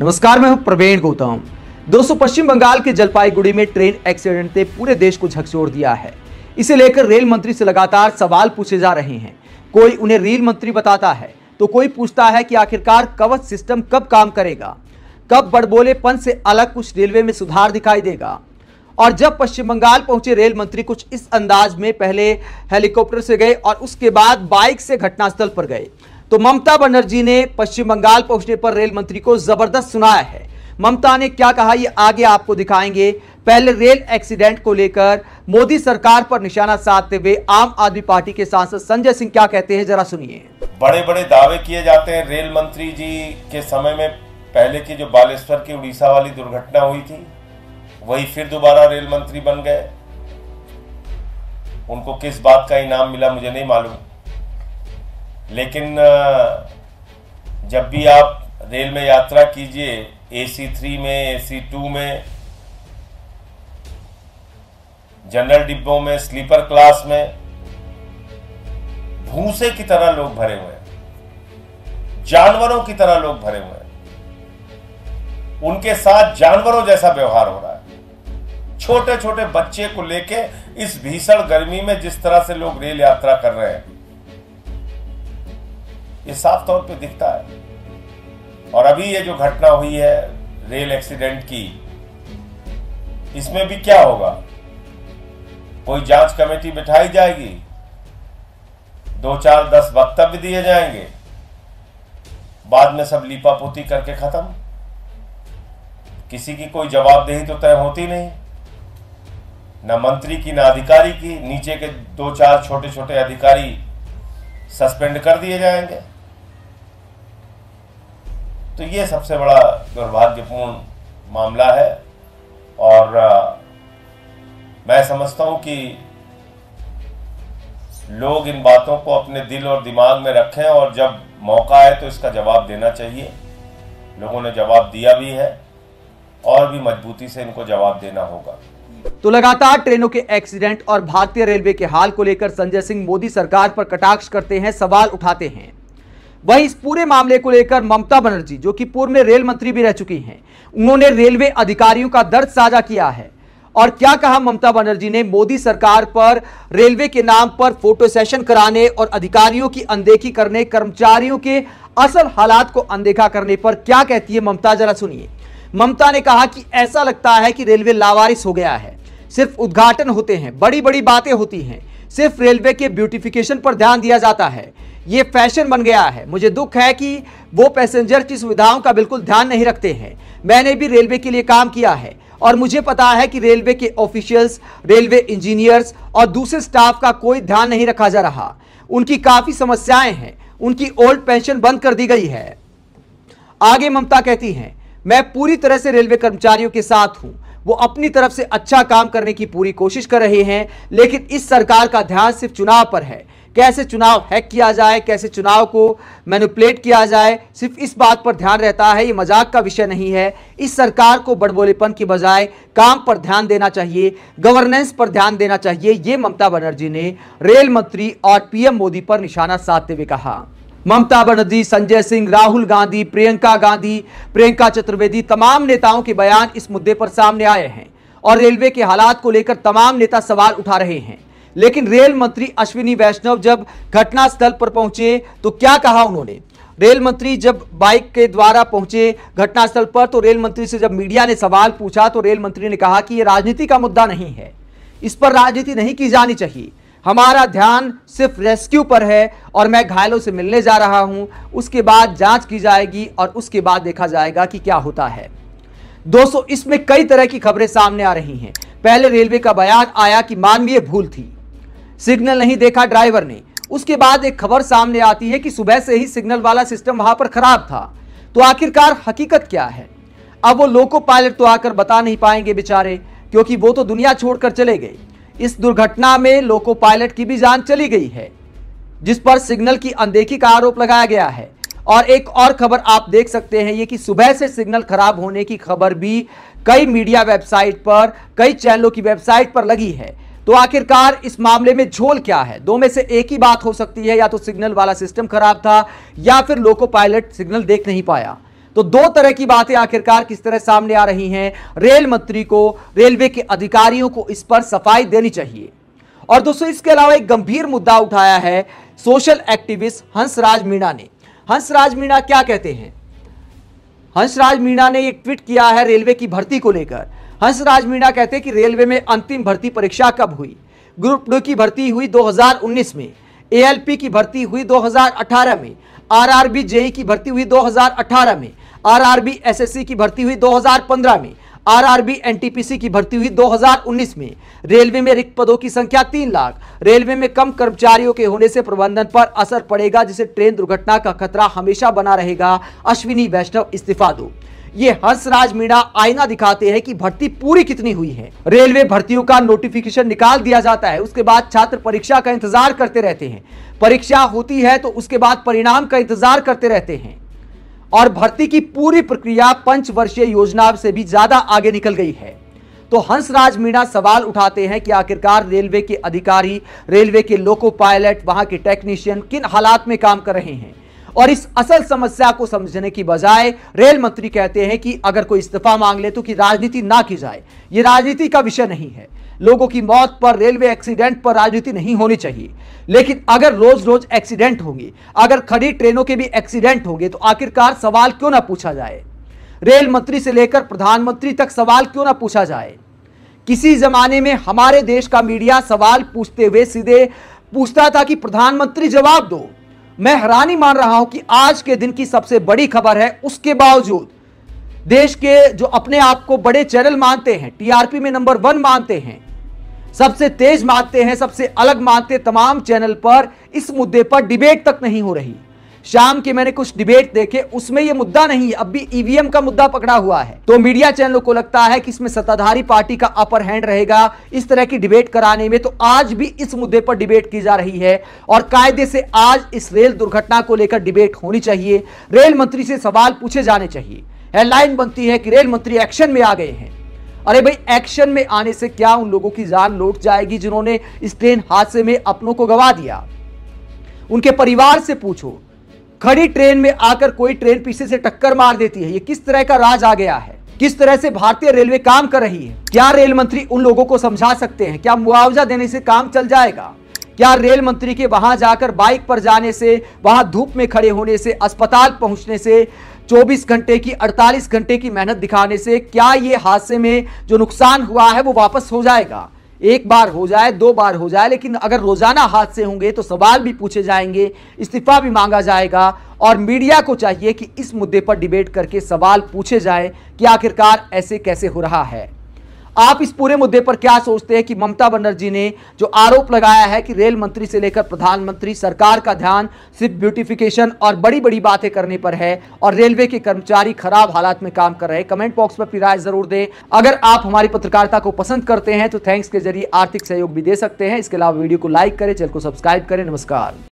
नमस्कार, मैं हूं प्रवीण गौतम। दोस्तों, पश्चिम बंगाल के जलपाईगुड़ी में ट्रेन एक्सीडेंट ने पूरे देश को झकझोर दिया है। इसे लेकर रेल मंत्री से लगातार सवाल पूछे जा रहे हैं। कोई उन्हें रेल मंत्री बताता है तो कोई पूछता है कि आखिरकार कवच सिस्टम कब काम करेगा, कब बड़बोलेपन से अलग कुछ रेलवे में सुधार दिखाई देगा। और जब पश्चिम बंगाल पहुंचे रेल मंत्री कुछ इस अंदाज में पहले हेलीकॉप्टर से गए और उसके बाद बाइक से घटनास्थल पर गए, तो ममता बनर्जी ने पश्चिम बंगाल पहुंचने पर रेल मंत्री को जबरदस्त सुनाया है। ममता ने क्या कहा, ये आगे आपको दिखाएंगे। पहले रेल एक्सीडेंट को लेकर मोदी सरकार पर निशाना साधते हुए आम आदमी पार्टी के सांसद संजय सिंह क्या कहते हैं, जरा सुनिए। बड़े बड़े दावे किए जाते हैं रेल मंत्री जी के समय में। पहले की जो बालेश्वर की उड़ीसा वाली दुर्घटना हुई थी, वही फिर दोबारा रेल मंत्री बन गए। उनको किस बात का इनाम मिला मुझे नहीं मालूम, लेकिन जब भी आप रेल में यात्रा कीजिए, AC 3 में, AC 2 में, जनरल डिब्बों में, स्लीपर क्लास में, भूसे की तरह लोग भरे हुए हैं, जानवरों की तरह लोग भरे हुए हैं। उनके साथ जानवरों जैसा व्यवहार हो रहा है। छोटे छोटे बच्चे को लेके इस भीषण गर्मी में जिस तरह से लोग रेल यात्रा कर रहे हैं, ये साफ तौर पे दिखता है। और अभी ये जो घटना हुई है रेल एक्सीडेंट की, इसमें भी क्या होगा? कोई जांच कमेटी बिठाई जाएगी, 2, 4, 10 वक्तव्य दिए जाएंगे, बाद में सब लीपापोती करके खत्म। किसी की कोई जवाबदेही तो तय होती नहीं, ना मंत्री की ना अधिकारी की। नीचे के 2-4 छोटे छोटे अधिकारी सस्पेंड कर दिए जाएंगे। तो ये सबसे बड़ा दुर्भाग्यपूर्ण मामला है। और मैं समझता हूं कि लोग इन बातों को अपने दिल और दिमाग में रखें और जब मौका आए तो इसका जवाब देना चाहिए। लोगों ने जवाब दिया भी है और भी मजबूती से इनको जवाब देना होगा। तो लगातार ट्रेनों के एक्सीडेंट और भारतीय रेलवे के हाल को लेकर संजय सिंह मोदी सरकार पर कटाक्ष करते हैं, सवाल उठाते हैं। वहीं इस पूरे मामले को लेकर ममता बनर्जी, जो कि पूर्व में रेल मंत्री भी रह चुकी हैं, उन्होंने रेलवे अधिकारियों का दर्द साझा किया है। और क्या कहा ममता बनर्जी ने मोदी सरकार पर रेलवे के नाम पर फोटो सेशन कराने और अधिकारियों की अनदेखी करने, कर्मचारियों के असल हालात को अनदेखा करने पर क्या कहती है ममता, जरा सुनिए। ममता ने कहा कि ऐसा लगता है कि रेलवे लावारिस हो गया है। सिर्फ उद्घाटन होते हैं, बड़ी बड़ी बातें होती हैं, सिर्फ रेलवे के ब्यूटिफिकेशन पर ध्यान दिया जाता है। ये फैशन बन गया है। मुझे दुख है कि वो पैसेंजर की सुविधाओं का बिल्कुल ध्यान नहीं रखते हैं। मैंने भी रेलवे के लिए काम किया है और मुझे पता है कि रेलवे के ऑफिशियल्स, रेलवे इंजीनियर्स और दूसरे स्टाफ का कोई ध्यान नहीं रखा जा रहा। उनकी काफी समस्याएं हैं। उनकी ओल्ड पेंशन बंद कर दी गई है। आगे ममता कहती हैं, मैं पूरी तरह से रेलवे कर्मचारियों के साथ हूं। वो अपनी तरफ से अच्छा काम करने की पूरी कोशिश कर रहे हैं, लेकिन इस सरकार का ध्यान सिर्फ चुनाव पर है। कैसे चुनाव हैक किया जाए, कैसे चुनाव को मैनिपुलेट किया जाए, सिर्फ इस बात पर ध्यान रहता है। ये मजाक का विषय नहीं है। इस सरकार को बड़बोलेपन की बजाय काम पर ध्यान देना चाहिए, गवर्नेंस पर ध्यान देना चाहिए। ये ममता बनर्जी ने रेल मंत्री और PM मोदी पर निशाना साधते हुए कहा। ममता बनर्जी, संजय सिंह, राहुल गांधी, प्रियंका चतुर्वेदी, तमाम नेताओं के बयान इस मुद्दे पर सामने आए हैं और रेलवे के हालात को लेकर तमाम नेता सवाल उठा रहे हैं। लेकिन रेल मंत्री अश्विनी वैष्णव जब घटनास्थल पर पहुंचे तो क्या कहा उन्होंने? रेल मंत्री जब बाइक के द्वारा पहुंचे घटनास्थल पर, तो रेल मंत्री से जब मीडिया ने सवाल पूछा तो रेल मंत्री ने कहा कि यह राजनीति का मुद्दा नहीं है, इस पर राजनीति नहीं की जानी चाहिए। हमारा ध्यान सिर्फ रेस्क्यू पर है और मैं घायलों से मिलने जा रहा हूं। उसके बाद जांच की जाएगी और उसके बाद देखा जाएगा कि क्या होता है। दोस्तों, इसमें कई तरह की खबरें सामने आ रही हैं। पहले रेलवे का बयान आया कि मानवीय भूल थी, सिग्नल नहीं देखा ड्राइवर ने। उसके बाद एक खबर सामने आती है कि सुबह से ही सिग्नल वाला सिस्टम वहां पर खराब था। तो आखिरकार हकीकत क्या है? अब वो लोको पायलट तो आकर बता नहीं पाएंगे बेचारे, क्योंकि वो तो दुनिया छोड़कर चले गए। इस दुर्घटना में लोको पायलट की भी जान चली गई है, जिस पर सिग्नल की अनदेखी का आरोप लगाया गया है। और एक और खबर आप देख सकते हैं, ये कि सुबह से सिग्नल खराब होने की खबर भी कई मीडिया वेबसाइट पर, कई चैनलों की वेबसाइट पर लगी है। तो आखिरकार इस मामले में झोल क्या है? दो में से एक ही बात हो सकती है, या तो सिग्नल वाला सिस्टम खराब था या फिर लोको पायलट सिग्नल देख नहीं पाया। तो दो तरह की बातें आखिरकार किस तरह सामने आ रही हैं। रेल मंत्री को, रेलवे के अधिकारियों को इस पर सफाई देनी चाहिए। और दोस्तों, इसके अलावा एक गंभीर मुद्दा उठाया है सोशल एक्टिविस्ट हंसराज मीणा ने। हंसराज मीणा क्या कहते हैं? हंसराज मीणा ने एक ट्वीट किया है रेलवे की भर्ती को लेकर। हंसराज मीणा कहते हैं कि रेलवे में अंतिम भर्ती परीक्षा कब हुई? ग्रुप 2 की भर्ती हुई 2019 में, एएलपी की भर्ती हुई 2018 में, आरआरबी जेई की भर्ती हुई 2018 में, आरआरबी एसएससी की भर्ती हुई 2015 में, आरआरबी एनटीपीसी की भर्ती हुई 2019 में। रेलवे में रिक्त पदों की संख्या 3 लाख। रेलवे में कम कर्मचारियों के होने से प्रबंधन पर असर पड़ेगा, जिससे ट्रेन दुर्घटना का खतरा हमेशा बना रहेगा। अश्विनी वैष्णव इस्तीफा दो। ये हंसराज मीणा आईना दिखाते हैं कि भर्ती पूरी कितनी हुई है। रेलवे भर्तियों का नोटिफिकेशन निकाल दिया जाता है, उसके बाद छात्र परीक्षा का इंतजार करते रहते हैं। परीक्षा होती है तो उसके बाद परिणाम का इंतजार करते रहते हैं। और भर्ती की पूरी प्रक्रिया पंचवर्षीय योजना से भी ज्यादा आगे निकल गई है। तो हंसराज मीणा सवाल उठाते हैं कि आखिरकार रेलवे के अधिकारी, रेलवे के लोको पायलट, वहां के टेक्नीशियन किन हालात में काम कर रहे हैं। और इस असल समस्या को समझने की बजाय रेल मंत्री कहते हैं कि अगर कोई इस्तीफा मांग ले तो कि राजनीति ना की जाए। ये राजनीति का विषय नहीं है। लोगों की मौत पर, रेलवे एक्सीडेंट पर राजनीति नहीं होनी चाहिए। लेकिन अगर रोज रोज एक्सीडेंट होंगे, अगर खड़ी ट्रेनों के भी एक्सीडेंट होंगे, तो आखिरकार सवाल क्यों ना पूछा जाए? रेल मंत्री से लेकर प्रधानमंत्री तक सवाल क्यों ना पूछा जाए? किसी जमाने में हमारे देश का मीडिया सवाल पूछते हुए सीधे पूछता था कि प्रधानमंत्री जवाब दो। मैं हैरानी मान रहा हूं कि आज के दिन की सबसे बड़ी खबर है, उसके बावजूद देश के जो अपने आप को बड़े चैनल मानते हैं, टीआरपी में नंबर 1 मानते हैं, सबसे तेज मानते हैं, सबसे अलग मानते, तमाम चैनल पर इस मुद्दे पर डिबेट तक नहीं हो रही। शाम के मैंने कुछ डिबेट देखे, उसमें यह मुद्दा नहीं है, अब भी ईवीएम का मुद्दा पकड़ा हुआ है। तो मीडिया चैनलों को लगता है कि इसमें सत्ताधारी पार्टी का अपर हैंड रहेगा इस तरह की डिबेट कराने में। तो आज भी इस मुद्दे पर डिबेट की जा रही है और कायदे से आज इस रेल दुर्घटना को लेकर डिबेट होनी चाहिए। रेल मंत्री से सवाल पूछे जाने चाहिए। हेडलाइन बनती है कि रेल मंत्री एक्शन में आ गए हैं। अरे भाई, एक्शन में आने से क्या उन लोगों की जान लौट जाएगी जिन्होंने इस ट्रेन हादसे में अपनों को गंवा दिया? उनके परिवार से पूछो। खड़ी ट्रेन में आकर कोई ट्रेन पीछे से टक्कर मार देती है, ये किस तरह का राज आ गया है? किस तरह से भारतीय रेलवे काम कर रही है? क्या रेल मंत्री उन लोगों को समझा सकते हैं? क्या मुआवजा देने से काम चल जाएगा? क्या रेल मंत्री के वहां जाकर बाइक पर जाने से, वहां धूप में खड़े होने से, अस्पताल पहुंचने से, 24 घंटे की 48 घंटे की मेहनत दिखाने से क्या ये हादसे में जो नुकसान हुआ है वो वापस हो जाएगा? एक बार हो जाए, 2 बार हो जाए, लेकिन अगर रोजाना हादसे होंगे तो सवाल भी पूछे जाएंगे, इस्तीफा भी मांगा जाएगा। और मीडिया को चाहिए कि इस मुद्दे पर डिबेट करके सवाल पूछे जाए कि आखिरकार ऐसे कैसे हो रहा है। आप इस पूरे मुद्दे पर क्या सोचते हैं कि ममता बनर्जी ने जो आरोप लगाया है कि रेल मंत्री से लेकर प्रधानमंत्री, सरकार का ध्यान सिर्फ ब्यूटिफिकेशन और बड़ी बड़ी बातें करने पर है और रेलवे के कर्मचारी खराब हालात में काम कर रहे हैं? कमेंट बॉक्स में अपनी राय जरूर दें। अगर आप हमारी पत्रकारिता को पसंद करते हैं तो थैंक्स के जरिए आर्थिक सहयोग भी दे सकते हैं। इसके अलावा वीडियो को लाइक करें, चैनल को सब्सक्राइब करें। नमस्कार।